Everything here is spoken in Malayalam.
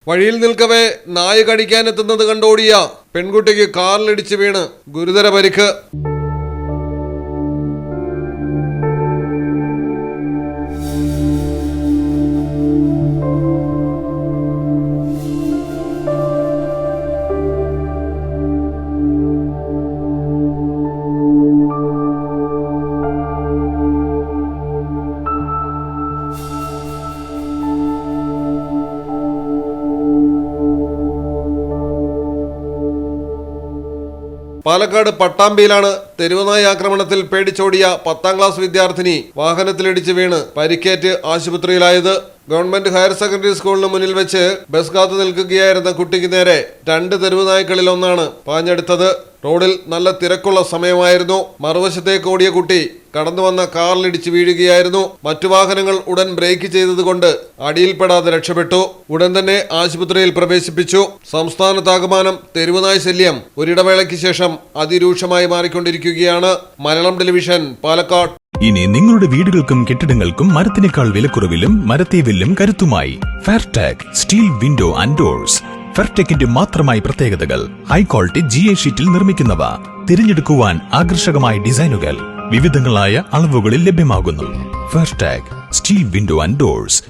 വഴിയിൽ നിൽക്കവേ നായ കടിക്കാനെത്തുന്നത് കണ്ടോടിയ പെൺകുട്ടിക്ക് കാറിലിടിച്ച് വീണ് ഗുരുതര പരിക്ക്. പാലക്കാട് പട്ടാമ്പിയിലാണ് തെരുവുനായ ആക്രമണത്തിൽ പേടിച്ചോടിയ 10ാം ക്ലാസ് വിദ്യാർത്ഥിനി വാഹനത്തിലിടിച്ച് വീണ് പരിക്കേറ്റ് ആശുപത്രിയിലായത്. ഗവൺമെന്റ് ഹയർ സെക്കൻഡറി സ്കൂളിന് മുന്നിൽ വെച്ച് ബസ് കാത്തു നിൽക്കുകയായിരുന്ന കുട്ടിക്ക് നേരെ 2 തെരുവുനായ്ക്കളിൽ ഒന്നാണ് പാഞ്ഞെടുത്തത്. റോഡിൽ നല്ല തിരക്കുള്ള സമയമായിരുന്നു. മറുവശത്തേക്ക് ഓടിയ കുട്ടി കടന്നു വന്ന കാറിലിടിച്ച് വീഴുകയായിരുന്നു. മറ്റു വാഹനങ്ങൾ ഉടൻ ബ്രേക്ക് ചെയ്തതുകൊണ്ട് അടിയിൽപ്പെടാതെ രക്ഷപ്പെട്ടു. ഉടൻ തന്നെ ആശുപത്രിയിൽ പ്രവേശിപ്പിച്ചു. സംസ്ഥാനത്താകമാനം തെരുവുനായ ശല്യം ഒരിടവേളയ്ക്ക് ശേഷം അതിരൂക്ഷമായി മാറിക്കൊണ്ടിരിക്കുകയാണ്. മലയാളം ടെലിവിഷൻ, പാലക്കാട്. ഇനി നിങ്ങളുടെ വീടുകൾക്കും കെട്ടിടങ്ങൾക്കും മരത്തിനേക്കാൾ വിലക്കുറവിലും മരത്തേവിലും കരുത്തുമായി ഫെയർടെക് സ്റ്റീൽ വിൻഡോ ആൻഡ് ഡോർസ്. ഫെയർടെക്കിന്റെ മാത്രമായി പ്രത്യേകതകൾ: ഹൈ ക്വാളിറ്റി GA ഷീറ്റിൽ നിർമ്മിക്കുന്നവ, തിരഞ്ഞെടുക്കുവാൻ ആകർഷകമായ ഡിസൈനുകൾ, വിവിധങ്ങളായ അളവുകളിൽ ലഭ്യമാകുന്നു. ഫെയർടെക് സ്റ്റീൽ വിൻഡോ ആൻഡ് ഡോർസ്.